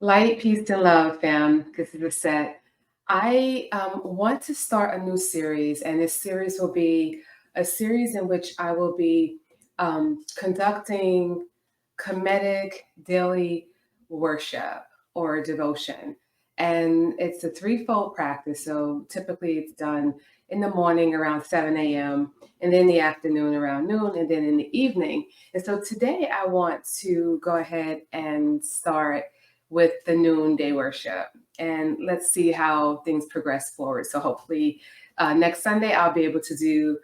Light, peace, and love, fam. This is a set. I want to start a new series, and this series will be a series in which I will be conducting Kemetic daily worship or devotion. And it's a threefold practice. So typically it's done in the morning around 7 a.m., and then in the afternoon around noon, and then in the evening. And so today I want to go ahead and start with the noonday worship. And let's see how things progress forward. So hopefully next Sunday I'll be able to do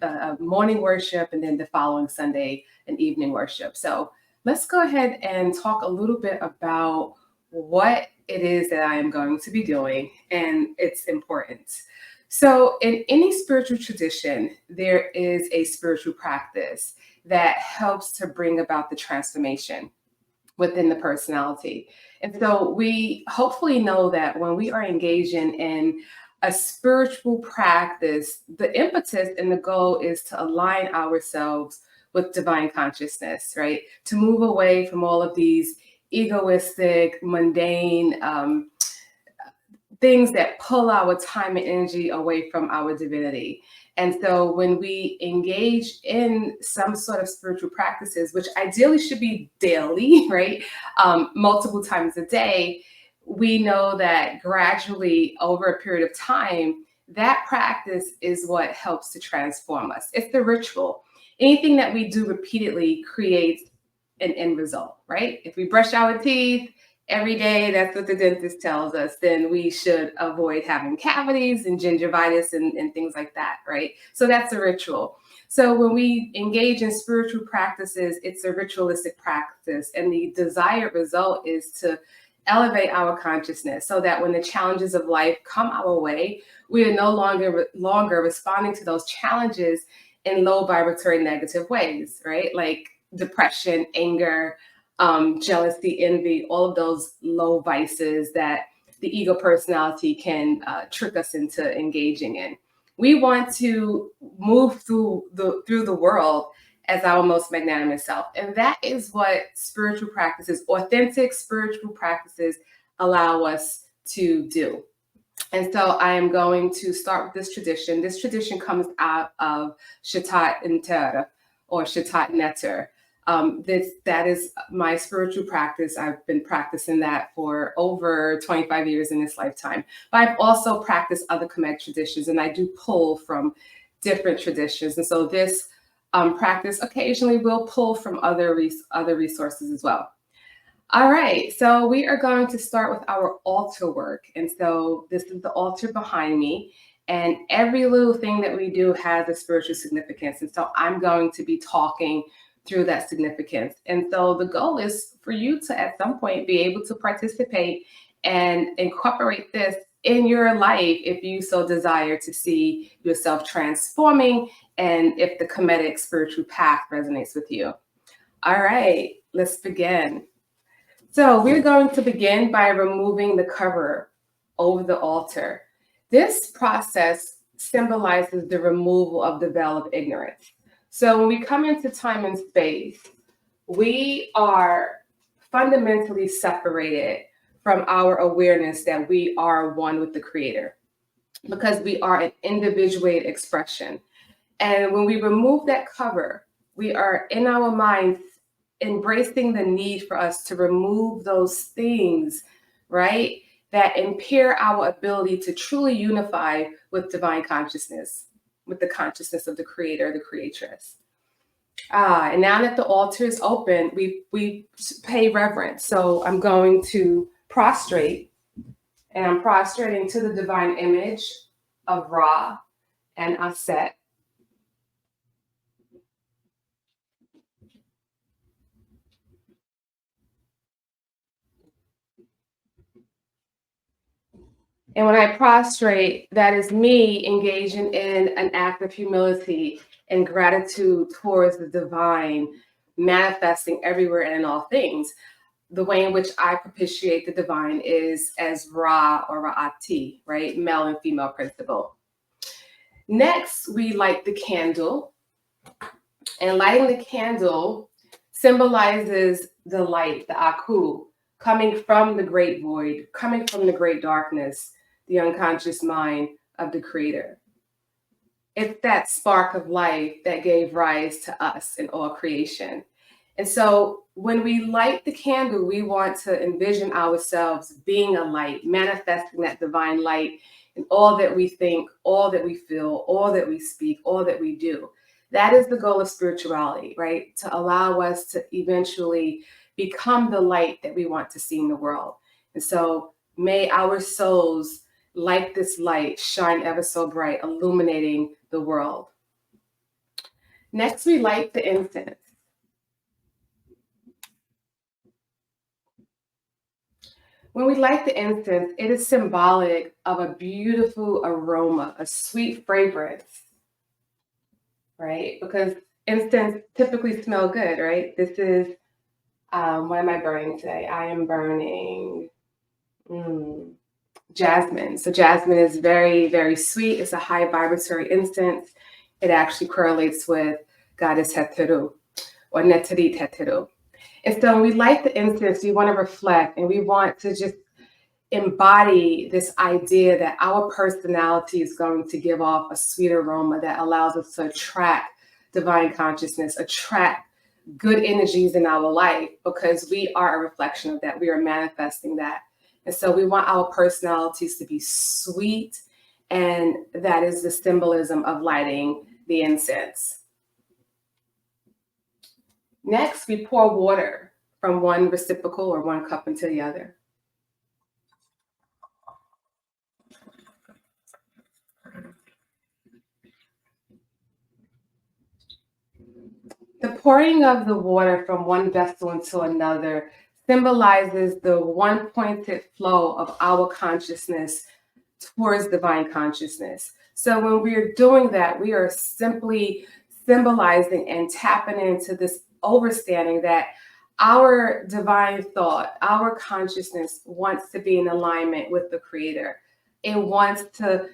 a morning worship, and then the following Sunday an evening worship. So let's go ahead and talk a little bit about what it is that I am going to be doing and its importance. So, in any spiritual tradition, there is a spiritual practice that helps to bring about the transformation within the personality. And so we hopefully know that when we are engaging in a spiritual practice, the impetus and the goal is to align ourselves with divine consciousness, right? To move away from all of these egoistic, mundane things that pull our time and energy away from our divinity. And so when we engage in some sort of spiritual practices, which ideally should be daily, right? Multiple times a day, we know that gradually over a period of time, that practice is what helps to transform us. It's the ritual. Anything that we do repeatedly creates an end result, right? If we brush our teeth, every day, that's what the dentist tells us, then we should avoid having cavities and gingivitis and things like that, right? So that's a ritual. So when we engage in spiritual practices, it's a ritualistic practice. And the desired result is to elevate our consciousness so that when the challenges of life come our way, we are no longer responding to those challenges in low vibratory negative ways, right? Like depression, anger, jealousy, envy, all of those low vices that the ego personality can trick us into engaging in. We want to move through the world as our most magnanimous self, and that is what spiritual practices, authentic spiritual practices, allow us to do. And so I am going to start with this tradition. This tradition comes out of Shatat Inter or Shatat Neter. That is my spiritual practice. I've been practicing that for over 25 years in this lifetime. But I've also practiced other Kemetic traditions, and I do pull from different traditions. And so this practice occasionally will pull from other resources as well. All right, so we are going to start with our altar work. And so this is the altar behind me. And every little thing that we do has a spiritual significance. And so I'm going to be talking through that significance. And so the goal is for you to, at some point, be able to participate and incorporate this in your life if you so desire to see yourself transforming and if the Kemetic spiritual path resonates with you. All right, let's begin. So we're going to begin by removing the cover over the altar. This process symbolizes the removal of the veil of ignorance. So when we come into time and space, we are fundamentally separated from our awareness that we are one with the Creator, because we are an individuated expression. And when we remove that cover, we are in our minds embracing the need for us to remove those things, right, that impair our ability to truly unify with divine consciousness, with the consciousness of the Creator, the Creatress. And now that the altar is open, we pay reverence. So I'm going to prostrate, and I'm prostrating to the divine image of Ra and Aset. And when I prostrate, that is me engaging in an act of humility and gratitude towards the divine, manifesting everywhere and in all things. The way in which I propitiate the divine is as Ra or Ra'ati, right? Male and female principle. Next, we light the candle. And lighting the candle symbolizes the light, the Aku, coming from the great void, coming from the great darkness, the unconscious mind of the Creator. It's that spark of life that gave rise to us in all creation. And so when we light the candle, we want to envision ourselves being a light, manifesting that divine light in all that we think, all that we feel, all that we speak, all that we do. That is the goal of spirituality, right? To allow us to eventually become the light that we want to see in the world. And so may our souls, like this light, shine ever so bright, illuminating the world. Next, we light the incense. When we light the incense, it is symbolic of a beautiful aroma, a sweet fragrance, right? Because incense typically smell good, right? This is, what am I burning today? I am burning jasmine. So jasmine is very, very sweet. It's a high vibratory incense. It actually correlates with Goddess Heteru or Neterit Heteru. And so when we light the incense, we want to reflect and we want to just embody this idea that our personality is going to give off a sweet aroma that allows us to attract divine consciousness, attract good energies in our life, because we are a reflection of that. We are manifesting that. And so we want our personalities to be sweet, and that is the symbolism of lighting the incense. Next, we pour water from one reciprocal or one cup into the other. The pouring of the water from one vessel into another symbolizes the one-pointed flow of our consciousness towards divine consciousness. So when we're doing that, we are simply symbolizing and tapping into this understanding that our divine thought, our consciousness wants to be in alignment with the Creator. It wants to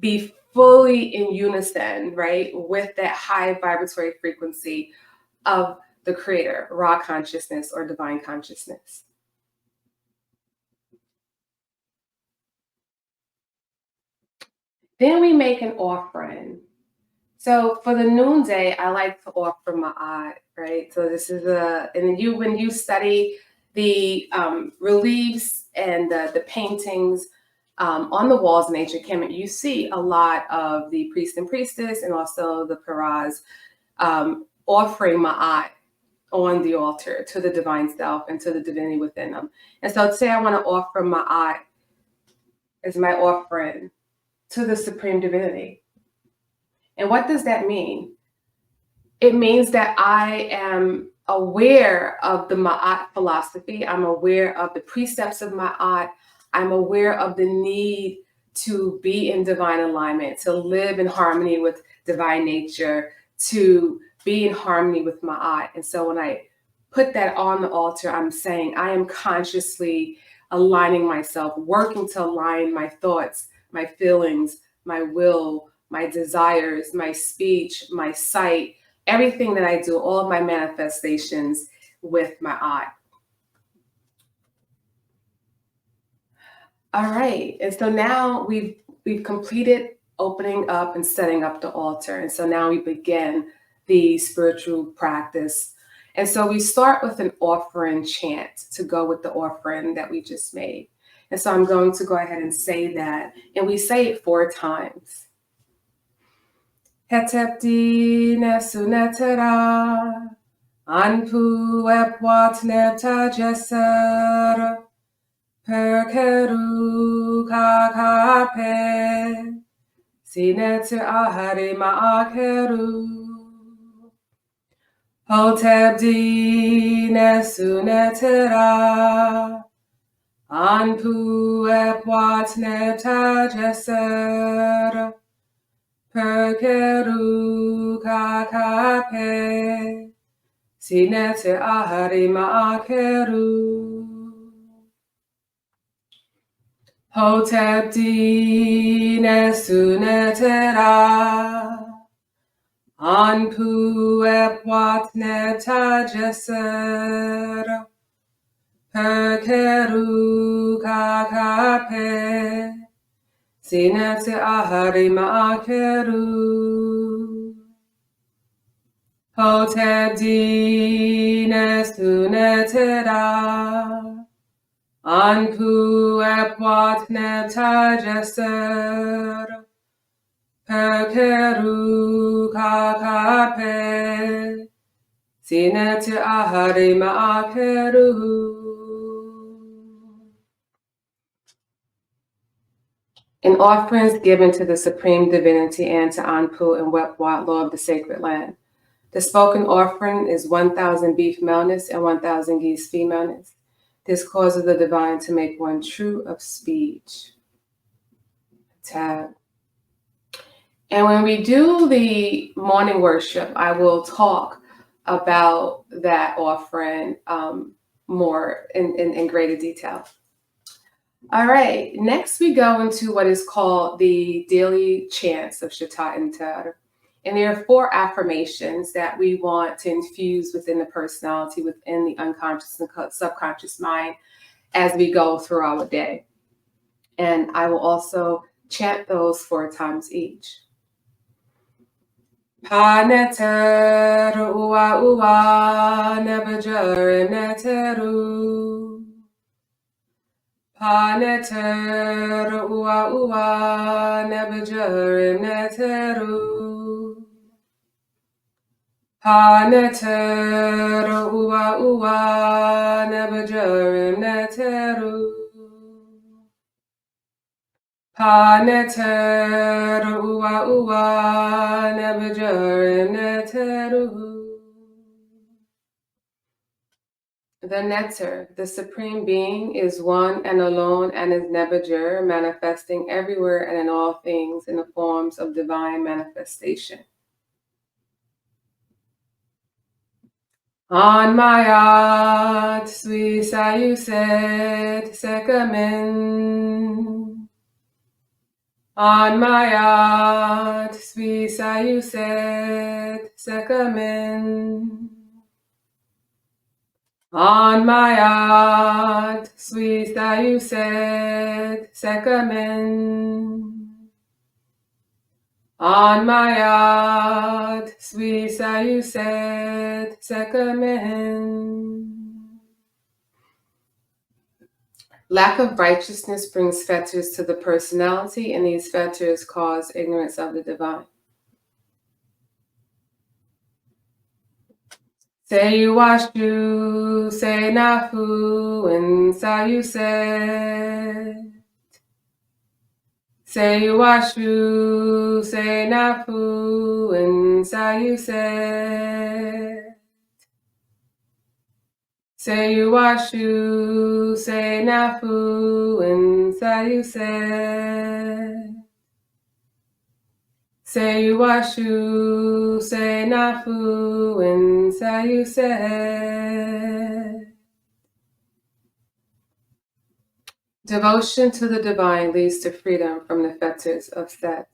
be fully in unison, right, with that high vibratory frequency of the Creator, raw consciousness or divine consciousness. Then we make an offering. So for the noonday, I like to offer ma'at, right? So this is when you study the reliefs and the paintings on the walls in ancient Kemet, you see a lot of the priest and priestess and also the paras offering ma'at on the altar to the divine self and to the divinity within them. And so today I want to offer ma'at as my offering to the supreme divinity. And what does that mean? It means that I am aware of the Ma'at philosophy. I'm aware of the precepts of Ma'at. I'm aware of the need to be in divine alignment, to live in harmony with divine nature, to be in harmony with Ma'at. And so when I put that on the altar, I'm saying I am consciously aligning myself, working to align my thoughts, my feelings, my will, my desires, my speech, my sight, everything that I do, all of my manifestations with Ma'at. All right, and so now we've completed opening up and setting up the altar. And so now we begin the spiritual practice. And so we start with an offering chant to go with the offering that we just made. And so I'm going to go ahead and say that. And we say it 4 times. Hetepti nesunetera, anpu epwat nepta jeser, perkeru kakape, sinetu ahari maakeru. Hotepti nesunetera, anpu epwat nepta jeser, perkeru kakape, sinete ahari maakeru. Hotepti nesunetera, anpu epwat nepta jeser, Perkeru kakape. Sinete ahari ma'akeru. Hotedines tunetera. Anpu epwat neptajeser. Perkeru kakape. Sinete ahari ma'akeru. In offerings given to the Supreme Divinity and to Anpu and Wetwat, Law of the Sacred Land. The spoken offering is 1,000 beef maleness and 1,000 geese femaleness. This causes the divine to make one true of speech. Tab. And when we do the morning worship, I will talk about that offering more in greater detail. All right, next we go into what is called the daily chants of Shita and Ter. And there are 4 affirmations that we want to infuse within the personality, within the unconscious and subconscious mind as we go through our day. And I will also chant those 4 times each. Paneteru ua ua nebajarim neteru. Paneteru ua ua nebajarim neteru. Paneteru ua ua nebajarim neteru. Paneteru ua ua nebajarim neteru. The Neter, the Supreme Being, is one and alone and is Nebajer, manifesting everywhere and in all things in the forms of divine manifestation. On Mayat, Sui Sayuset, Sekamin. On Mayat, Sui Sayuset, Sekamin. On Mayat, Sui Sayuset, Sekamin. On Mayat, Sui Sayuset, Sekamin. Lack of righteousness brings fetters to the personality, and these fetters cause ignorance of the divine. Say you wash you, say nafu, and sayu say. Say you wash you, say nafu, and sayu say. Say you wash you, say nafu, and sayu say. Say you wash you, say nafu, and sayu say. Devotion to the divine leads to freedom from the fetters of Set.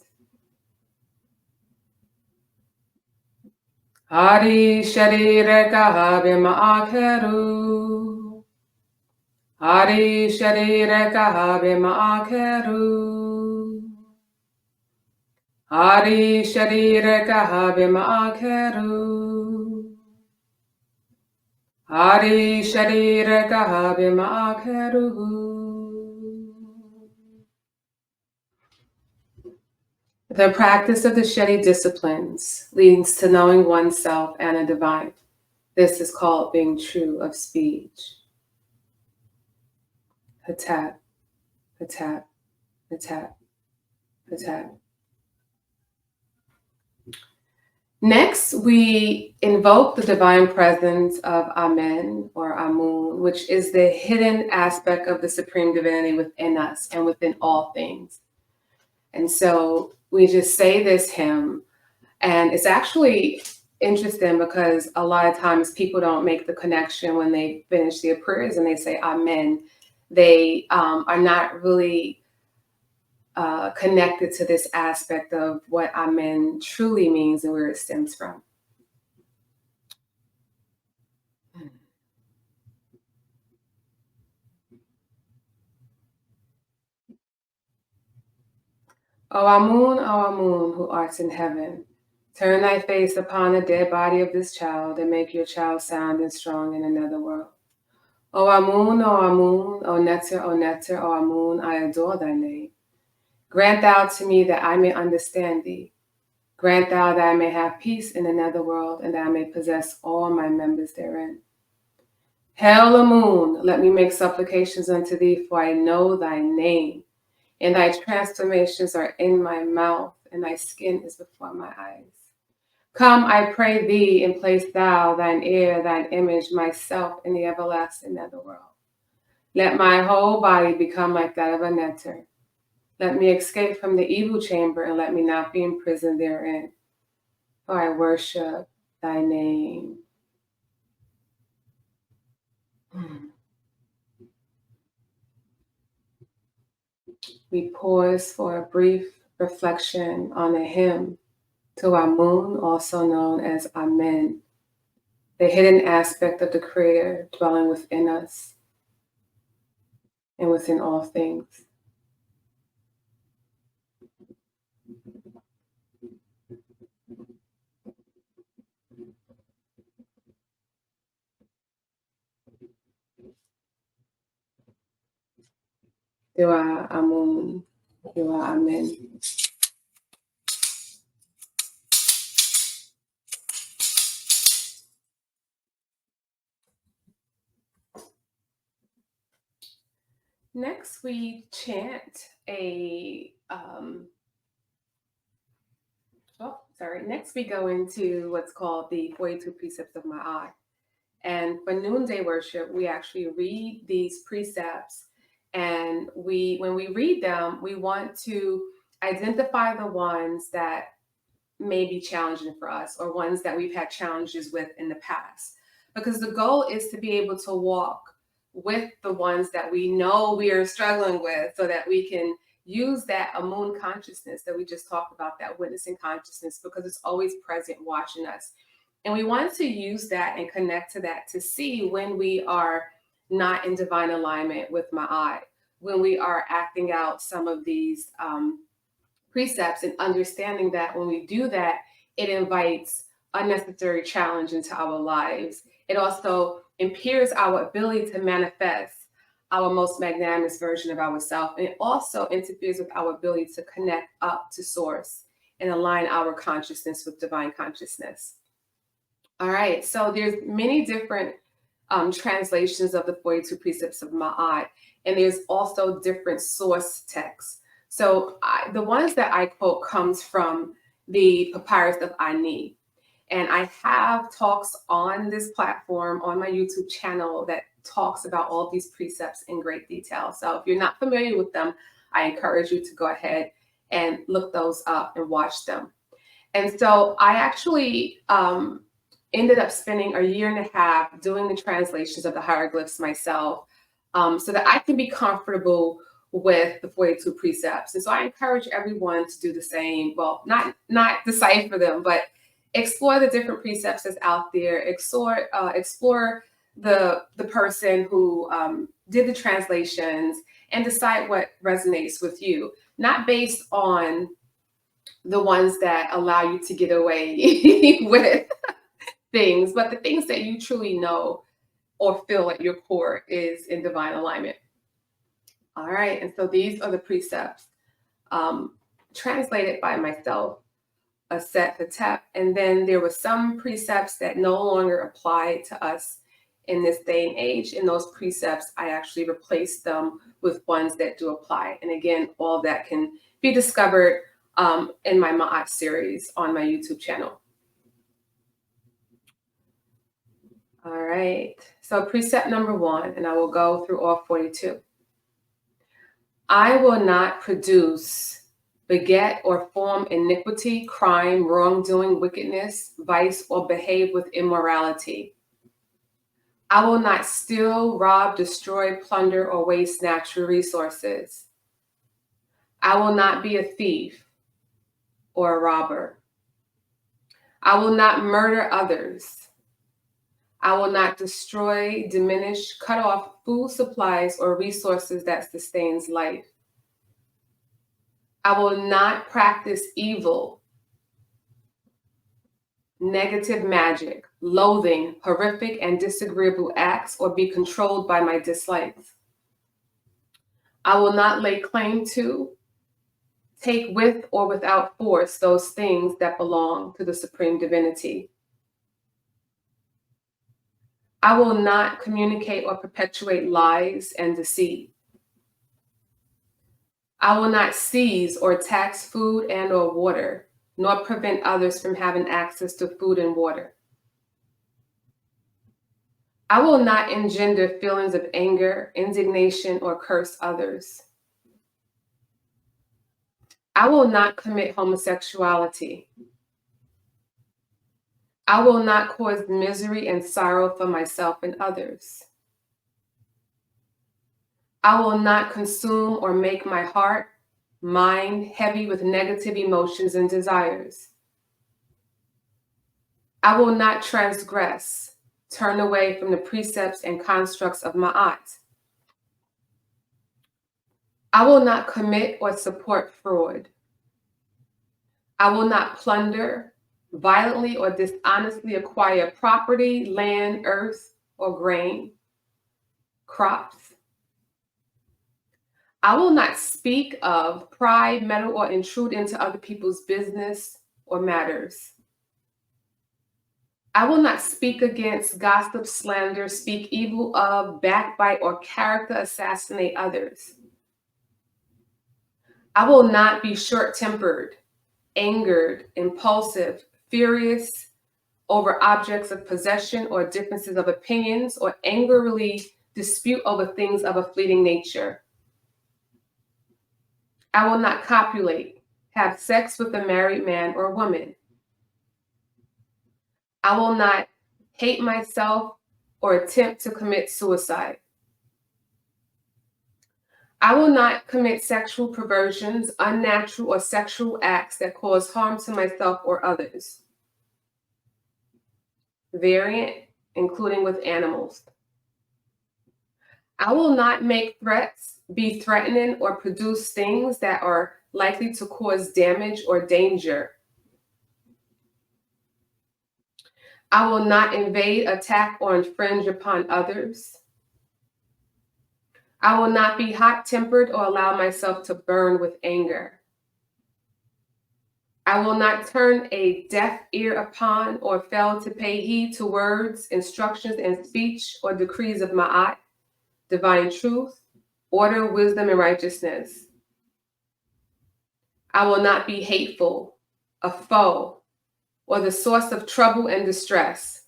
Hari Sharire Kahabe Ma'akeru. Hari Sharire Kahabe Ma'akeru. Hari Sharire Kahabe Ma'akeru. Hari Sharire Kahabe Ma'akeru. The practice of the Shetty disciplines leads to knowing oneself and the divine. This is called being true of speech. Hatat, hatat, hatat, hatat. Next, we invoke the divine presence of Amen or Amun, which is the hidden aspect of the Supreme Divinity within us and within all things. And so we just say this hymn, and it's actually interesting because a lot of times people don't make the connection when they finish their prayers and they say Amen. They are not really connected to this aspect of what Amen truly means and where it stems from. O Amun, who art in heaven, turn thy face upon the dead body of this child, and make your child sound and strong in another world. O Amun, O Amun, O Neter, O Neter, O Amun, I adore thy name. Grant thou to me that I may understand thee. Grant thou that I may have peace in another world, and that I may possess all my members therein. Hail, Amun, let me make supplications unto thee, for I know thy name, and thy transformations are in my mouth, and thy skin is before my eyes. Come, I pray thee, and place thou thine ear, thine image, myself in the everlasting netherworld. Let my whole body become like that of a netter. Let me escape from the evil chamber, and let me not be imprisoned therein. For I worship thy name. We pause for a brief reflection on a hymn to Amun, also known as Amen, the hidden aspect of the Creator dwelling within us and within all things. Dua Amun, Dua Amen. Next, we chant Next, we go into what's called the 42 Precepts of Ma'at. And for noonday worship, we actually read these precepts. And when we read them, we want to identify the ones that may be challenging for us or ones that we've had challenges with in the past. Because the goal is to be able to walk with the ones that we know we are struggling with so that we can use that Amun consciousness that we just talked about, that witnessing consciousness, because it's always present watching us. And we want to use that and connect to that to see when we are not in divine alignment with Ma'at, when we are acting out some of these precepts, and understanding that when we do that, it invites unnecessary challenge into our lives. It also impairs our ability to manifest our most magnanimous version of ourselves. And it also interferes with our ability to connect up to source and align our consciousness with divine consciousness. All right, so there's many different translations of the 42 precepts of Ma'at, and there's also different source texts. So the ones that I quote comes from the Papyrus of Ani. And I have talks on this platform on my YouTube channel that talks about all these precepts in great detail. So if you're not familiar with them, I encourage you to go ahead and look those up and watch them. And so I actually ended up spending a year and a half doing the translations of the hieroglyphs myself, so that I can be comfortable with the 42 precepts. And so I encourage everyone to do the same. Well, not decipher them, but explore the different precepts that's out there. Explore the person who did the translations, and decide what resonates with you, not based on the ones that allow you to get away with things, but the things that you truly know or feel at your core is in divine alignment. All right, and so these are the precepts translated by myself, Aset Hetep, and then there were some precepts that no longer apply to us in this day and age. In those precepts, I actually replaced them with ones that do apply. And again, all that can be discovered in my Ma'at series on my YouTube channel. All right, so precept number 1, and I will go through all 42. I will not produce, beget, or form iniquity, crime, wrongdoing, wickedness, vice, or behave with immorality. I will not steal, rob, destroy, plunder, or waste natural resources. I will not be a thief or a robber. I will not murder others. I will not destroy, diminish, cut off food supplies or resources that sustains life. I will not practice evil, negative magic, loathing, horrific and disagreeable acts, or be controlled by my dislikes. I will not lay claim to, take with or without force those things that belong to the supreme divinity. I will not communicate or perpetuate lies and deceit. I will not seize or tax food and or water, nor prevent others from having access to food and water. I will not engender feelings of anger, indignation, or curse others. I will not commit homosexuality. I will not cause misery and sorrow for myself and others. I will not consume or make my heart, mind heavy with negative emotions and desires. I will not transgress, turn away from the precepts and constructs of Ma'at. I will not commit or support fraud. I will not plunder, violently or dishonestly acquire property, land, earth, or grain, crops. I will not speak of, pry, meddle, or intrude into other people's business or matters. I will not speak against, gossip, slander, speak evil of, backbite, or character assassinate others. I will not be short-tempered, angered, impulsive, furious over objects of possession or differences of opinions, or angrily dispute over things of a fleeting nature. I will not copulate, have sex with a married man or woman. I will not hate myself or attempt to commit suicide. I will not commit sexual perversions, unnatural or sexual acts that cause harm to myself or others. Variant, including with animals. I will not make threats, be threatening, or produce things that are likely to cause damage or danger. I will not invade, attack, or infringe upon others. I will not be hot-tempered or allow myself to burn with anger. I will not turn a deaf ear upon or fail to pay heed to words, instructions, and speech or decrees of Ma'at, divine truth, order, wisdom, and righteousness. I will not be hateful, a foe, or the source of trouble and distress.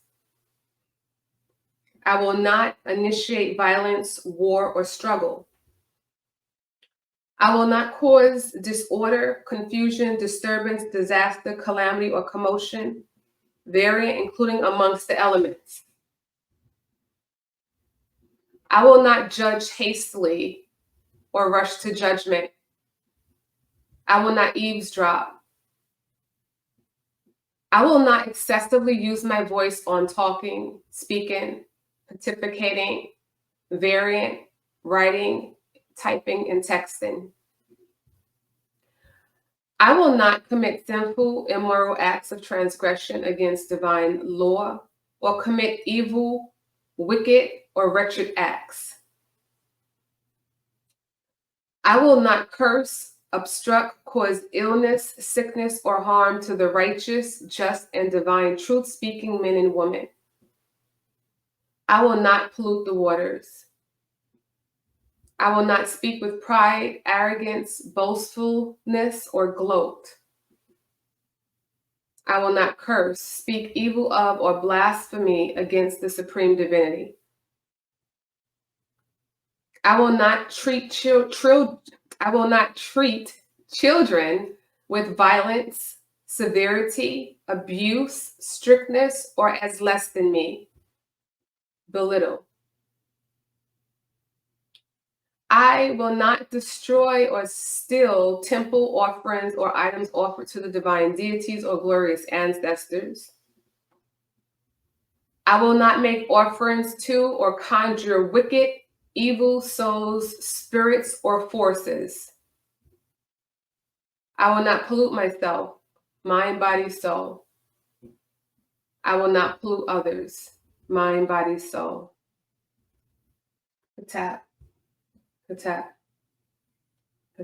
I will not initiate violence, war, or struggle. I will not cause disorder, confusion, disturbance, disaster, calamity, or commotion, variant, including amongst the elements. I will not judge hastily or rush to judgment. I will not eavesdrop. I will not excessively use my voice on talking, speaking, pontificating, variant, writing, typing, and texting. I will not commit sinful, immoral acts of transgression against divine law or commit evil, wicked, or wretched acts. I will not curse, obstruct, cause illness, sickness, or harm to the righteous, just, and divine truth-speaking men and women. I will not pollute the waters. I will not speak with pride, arrogance, boastfulness, or gloat. I will not curse, speak evil of, or blasphemy against the supreme divinity. I will not treat children with violence, severity, abuse, strictness, or as less than me. Belittle. I will not destroy or steal temple offerings or items offered to the divine deities or glorious ancestors. I will not make offerings to or conjure wicked, evil souls, spirits, or forces. I will not pollute myself, mind, body, soul. I will not pollute others, mind, body, soul. Tap, tap,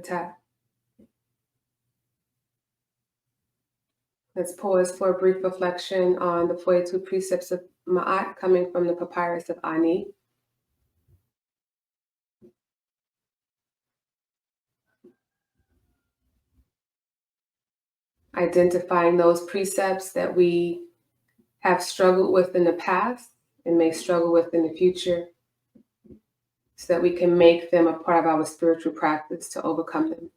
tap. Let's pause for a brief reflection on the 42 precepts of Ma'at coming from the papyrus of Ani. Identifying those precepts that we have struggled with in the past and may struggle with in the future, so that we can make them a part of our spiritual practice to overcome them.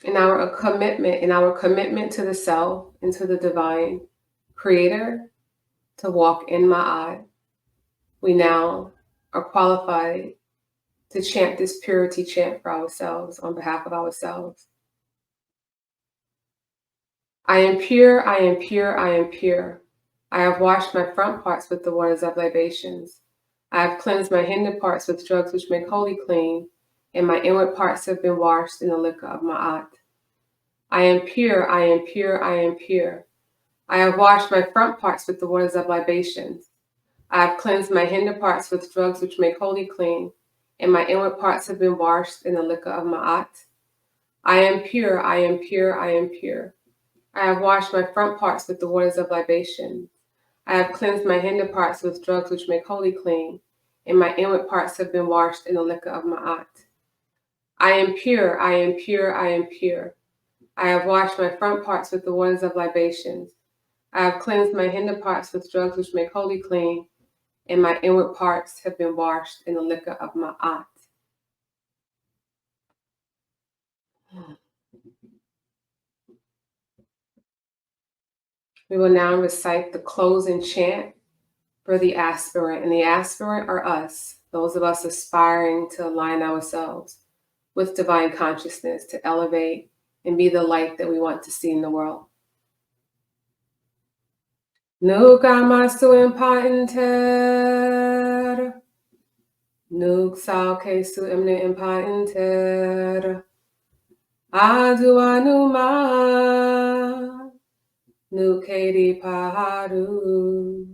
In our commitment to the self and to the divine creator to walk in Ma'at, we now are qualified to chant this purity chant for ourselves on behalf of ourselves. I am pure, I am pure, I am pure. I have washed my front parts with the waters of libations. I have cleansed my hinder parts with drugs which make holy clean, and my inward parts have been washed in the liquor of Ma'at. I am pure, I am pure, I am pure. I have washed my front parts with the waters of libations. I have cleansed my hinder parts with drugs which make holy clean, and my inward parts have been washed in the liquor of Ma'at. I am pure, I am pure, I am pure. I have washed my front parts with the waters of libation. I have cleansed my hinder parts with drugs which make holy clean, and my inward parts have been washed in the liquor of Ma'at. I am pure, I am pure, I am pure. I have washed my front parts with the waters of libations. I have cleansed my hinder parts with drugs which make holy clean, and my inward parts have been washed in the liquor of Ma'at. We will now recite the closing chant for the aspirant, and the aspirant are us, those of us aspiring to align ourselves with divine consciousness, to elevate and be the light that we want to see in the world. Nuk amasu impainder, nuk sao ke su imne impainder, adu anuma, nuk kedi paharu.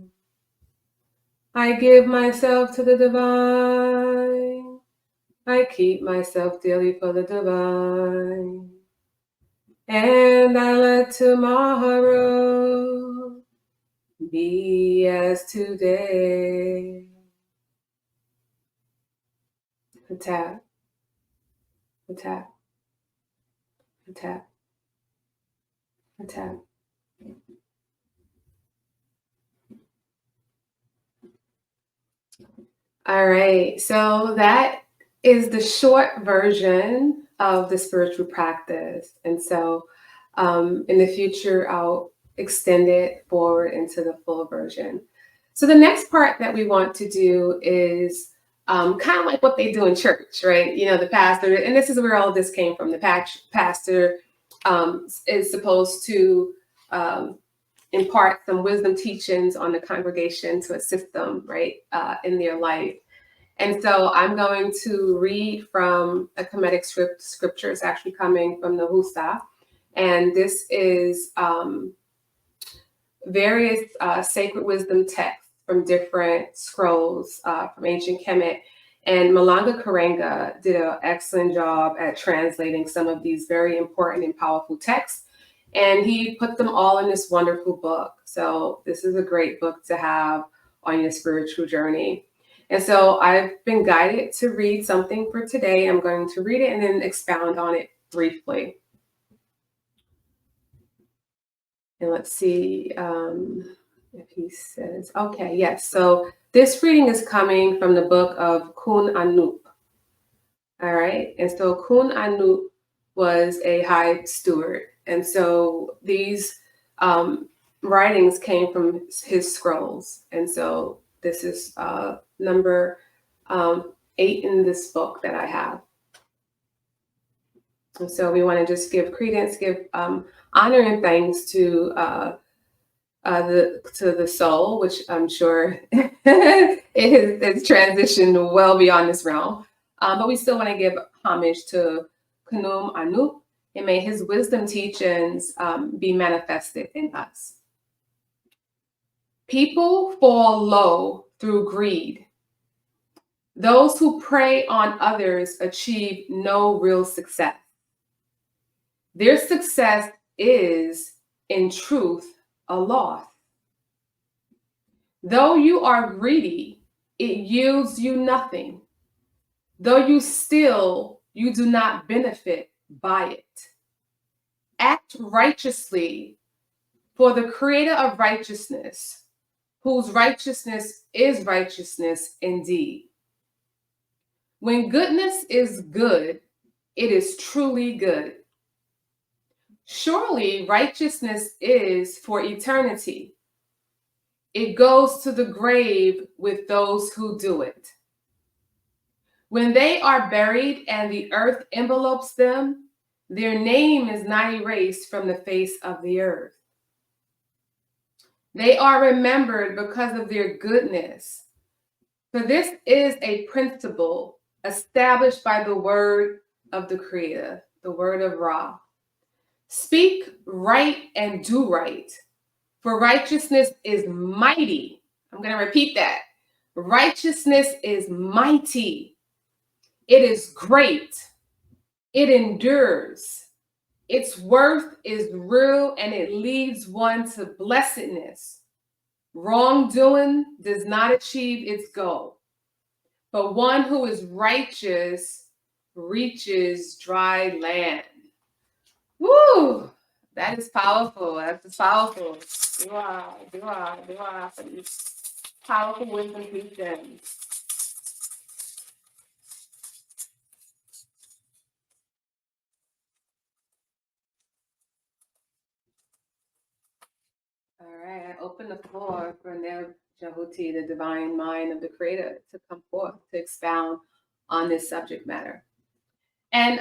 I give myself to the divine. I keep myself daily for the divine. And I let tomorrow be as today. Tap, tap, tap, tap. All right, so that is the short version of the spiritual practice. And so in the future, I'll extend it forward into the full version. So the next part that we want to do is kind of like what they do in church, right? You know, the pastor, and this is where all of this came from. The pastor is supposed to impart some wisdom teachings on the congregation to assist them, right, in their life. And so I'm going to read from a Kemetic scripture. It's actually coming from the Husa. And this is various sacred wisdom texts from different scrolls from ancient Kemet. And Malanga Karenga did an excellent job at translating some of these very important and powerful texts. And he put them all in this wonderful book. So this is a great book to have on your spiritual journey. And so I've been guided to read something for today. I'm going to read it and then expound on it briefly. And let's see if he says, okay, yes. So this reading is coming from the book of Kun Anup. All right. And so Kun Anup was a high steward. And so these writings came from his scrolls. And so this is number 8 in this book that I have. And so we want to just give credence, give honor and thanks to the soul, which I'm sure it's transitioned well beyond this realm. But we still want to give homage to Kunum Anu, and may his wisdom teachings be manifested in us. People fall low through greed. Those who prey on others achieve no real success. Their success is, in truth, a loss. Though you are greedy, it yields you nothing. Though you steal, you do not benefit by it. Act righteously, for the creator of righteousness, whose righteousness is righteousness indeed. When goodness is good, it is truly good. Surely righteousness is for eternity. It goes to the grave with those who do it. When they are buried and the earth envelopes them, their name is not erased from the face of the earth. They are remembered because of their goodness. For this is a principle established by the word of the Creator, the word of Ra. Speak right and do right, for righteousness is mighty. I'm going to repeat that. Righteousness is mighty. It is great. It endures. Its worth is real, and it leads one to blessedness. Wrongdoing does not achieve its goal, but one who is righteous reaches dry land. Woo! That is powerful. That's powerful. For these powerful wisdom teachings. All right, I open the floor for Neb Jahuti, the divine mind of the Creator, to come forth to expound on this subject matter. And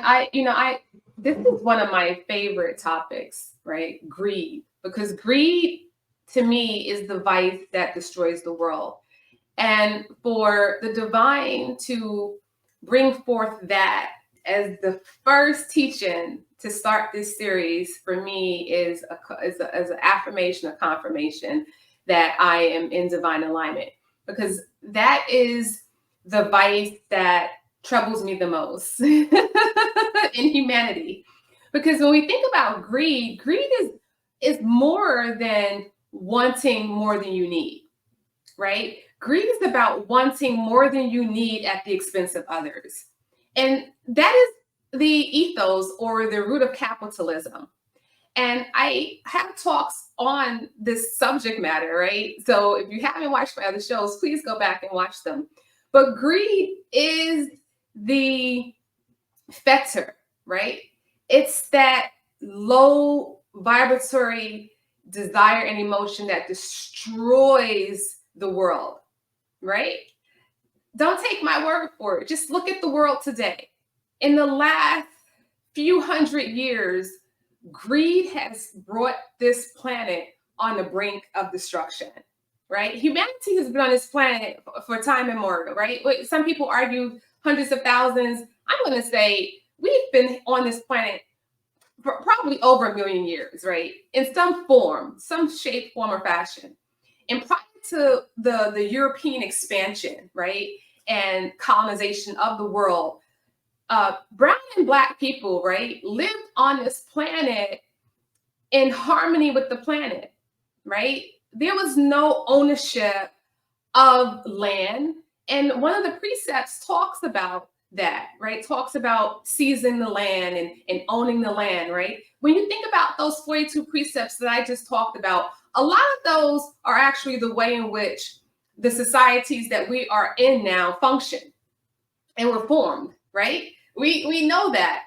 this is one of my favorite topics, right? Greed, because greed to me is the vice that destroys the world. And for the divine to bring forth that as the first teaching to start this series for me is an affirmation, a confirmation that I am in divine alignment, because that is the vice that troubles me the most in humanity. Because when we think about greed is more than wanting more than you need, right? Greed is about wanting more than you need at the expense of others. And that is the ethos or the root of capitalism. And I have talks on this subject matter, right? So if you haven't watched my other shows, please go back and watch them. But greed is the fetter, right? It's that low vibratory desire and emotion that destroys the world, right? Don't take my word for it. Just look at the world today. In the last few hundred years, greed has brought this planet on the brink of destruction, right? Humanity has been on this planet for time immemorial, right? Some people argue hundreds of thousands. I'm going to say we've been on this planet for probably over 1 million years, right? In some form, some shape, form, or fashion. And prior to the European expansion, right, and colonization of the world, brown and black people, right, lived on this planet in harmony with the planet, right? There was no ownership of land. And one of the precepts talks about that, right? Talks about seizing the land and owning the land, right? When you think about those 42 precepts that I just talked about, a lot of those are actually the way in which the societies that we are in now function and were formed, right? We know that.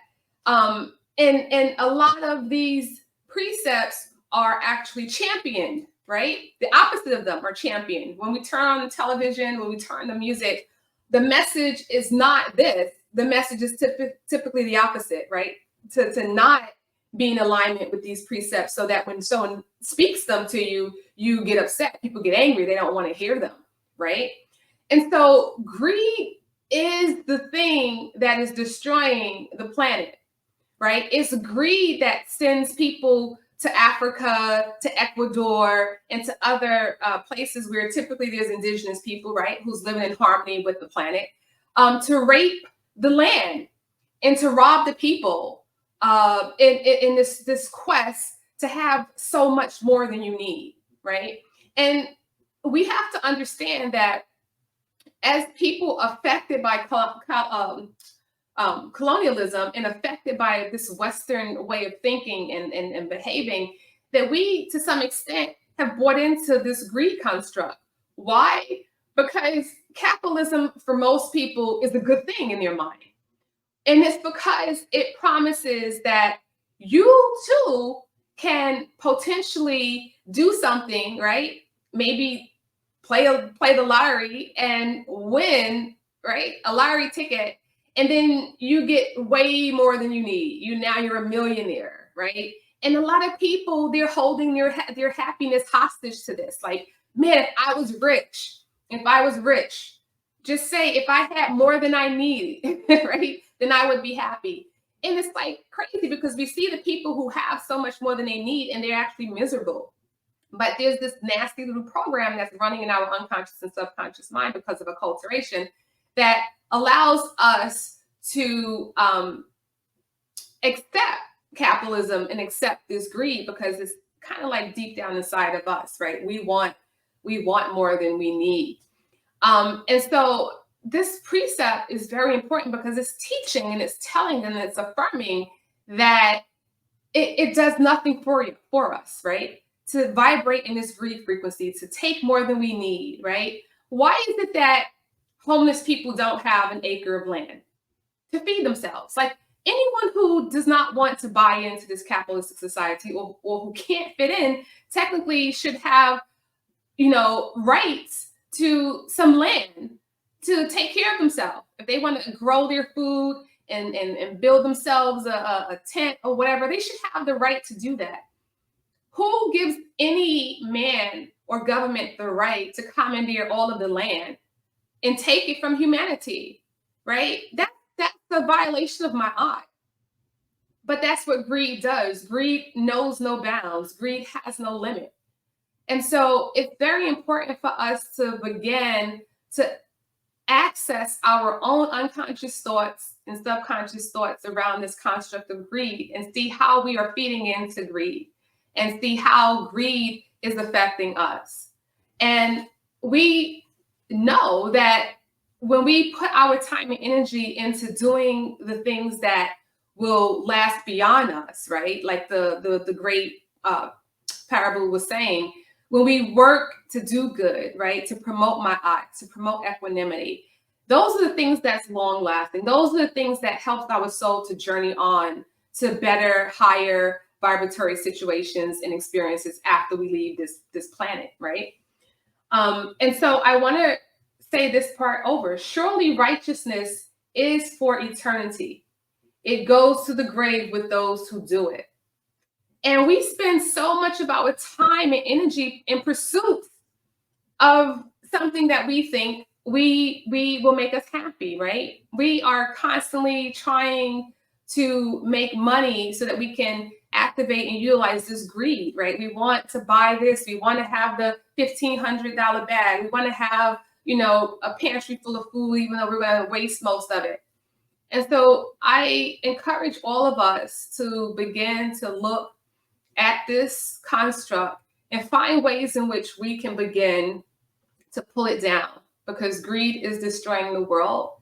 And a lot of these precepts are actually championed, right? The opposite of them are championed. When we turn on the television, when we turn the music, the message is not this. The message is typically the opposite, right? to not be in alignment with these precepts, so that when someone speaks them to you, you get upset. People get angry. They don't want to hear them, right? And so greed is the thing that is destroying the planet, right? It's greed that sends people to Africa, to Ecuador, and to other places where typically there's indigenous people, right, who's living in harmony with the planet, to rape the land and to rob the people in this quest to have so much more than you need, right? And we have to understand that as people affected by colonialism and affected by this Western way of thinking and behaving, that we, to some extent, have bought into this greed construct. Why? Because capitalism, for most people, is a good thing in their mind. And it's because it promises that you too can potentially do something, right? Maybe play the lottery and win, right? A lottery ticket, and then you get way more than you need. You're a millionaire, right? And a lot of people, they're holding their happiness hostage to this. Like, man, if I was rich, just say if I had more than I need, right, then I would be happy. And it's like crazy because we see the people who have so much more than they need and they're actually miserable. But there's this nasty little program that's running in our unconscious and subconscious mind because of acculturation that allows us to accept capitalism and accept this greed because it's kind of like deep down inside of us, right? We want more than we need. And so this precept is very important because it's teaching and it's telling and it's affirming that it does nothing for us, right? To vibrate in this greed frequency, to take more than we need, right? Why is it that homeless people don't have an acre of land to feed themselves? Like, anyone who does not want to buy into this capitalistic society or who can't fit in technically should have, rights to some land to take care of themselves. If they want to grow their food and build themselves a tent or whatever, they should have the right to do that. Who gives any man or government the right to commandeer all of the land and take it from humanity, right? That's a violation of my art. But that's what greed does. Greed knows no bounds. Greed has no limit. And so it's very important for us to begin to access our own unconscious thoughts and subconscious thoughts around this construct of greed and see how we are feeding into greed and see how greed is affecting us. And we know that when we put our time and energy into doing the things that will last beyond us, right? Like the great parable was saying, when we work to do good, right? To promote my art, to promote equanimity, those are the things that's long lasting. Those are the things that help our soul to journey on to better, higher vibratory situations and experiences after we leave this planet, right? And so I want to say this part over. Surely righteousness is for eternity. It goes to the grave with those who do it. And we spend so much of our time and energy in pursuit of something that we think we will make us happy, right? We are constantly trying to make money so that we can activate and utilize this greed, right? We want to buy this. We want to have the $1,500 bag. We want to have, a pantry full of food, even though we're going to waste most of it. And so I encourage all of us to begin to look at this construct and find ways in which we can begin to pull it down, because greed is destroying the world,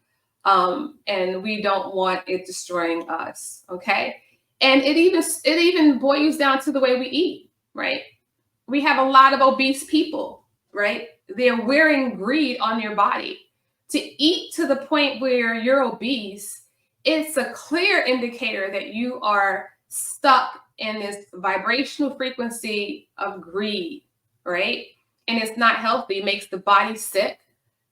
and we don't want it destroying us. Okay. And it even boils down to the way we eat, right? We have a lot of obese people, right? They're wearing greed on their body. To eat to the point where you're obese, it's a clear indicator that you are stuck in this vibrational frequency of greed, right? And it's not healthy. It makes the body sick,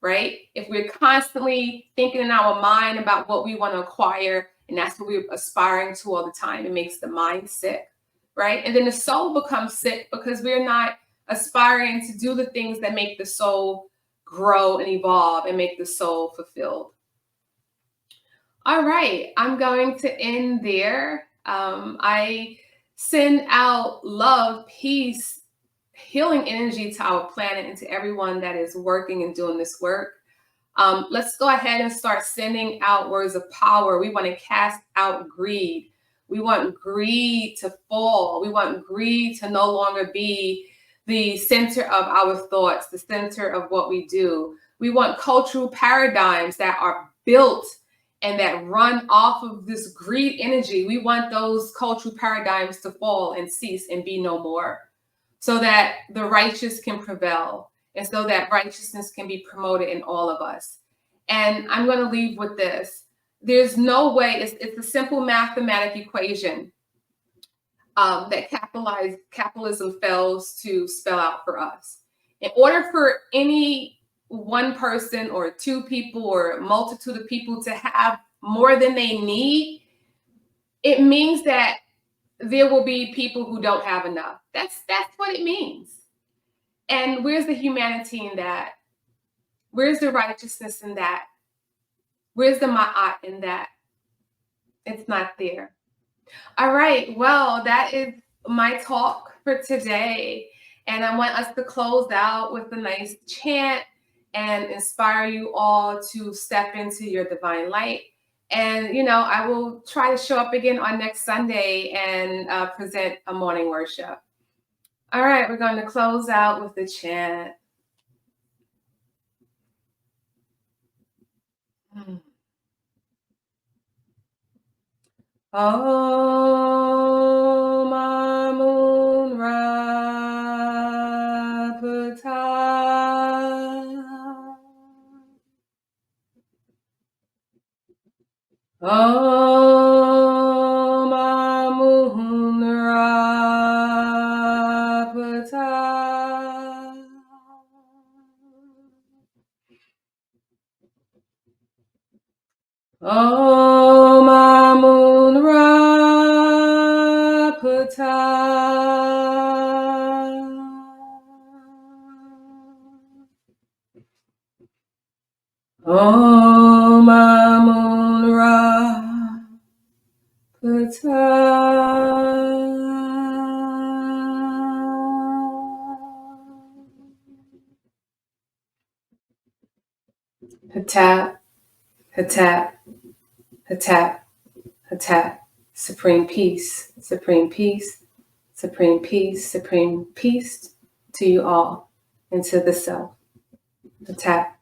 right? If we're constantly thinking in our mind about what we want to acquire And that's what we're aspiring to all the time. It makes the mind sick, right? And then the soul becomes sick because we're not aspiring to do the things that make the soul grow and evolve and make the soul fulfilled. All right, I'm going to end there. I send out love, peace, healing energy to our planet and to everyone that is working and doing this work. Let's go ahead and start sending out words of power. We want to cast out greed. We want greed to fall. We want greed to no longer be the center of our thoughts, the center of what we do. We want cultural paradigms that are built and that run off of this greed energy. We want those cultural paradigms to fall and cease and be no more, so that the righteous can prevail and so that righteousness can be promoted in all of us. And I'm going to leave with this. There's no way, it's a simple mathematical equation that capitalism fails to spell out for us. In order for any one person or two people or a multitude of people to have more than they need, it means that there will be people who don't have enough. That's what it means. And where's the humanity in that? Where's the righteousness in that? Where's the ma'at in that? It's not there. All right. Well, that is my talk for today. And I want us to close out with a nice chant and inspire you all to step into your divine light. And, I will try to show up again on next Sunday and present a morning worship. All right, we're going to close out with the chant. Om Amun Ra Pata. Om Amun Ra Pata. Om Amun Ra Pata. Om Amun Ra Pata. Hatap, hatap, hatap, hatap. Supreme peace, supreme peace, supreme peace, supreme peace to you all and to the self. Hatap.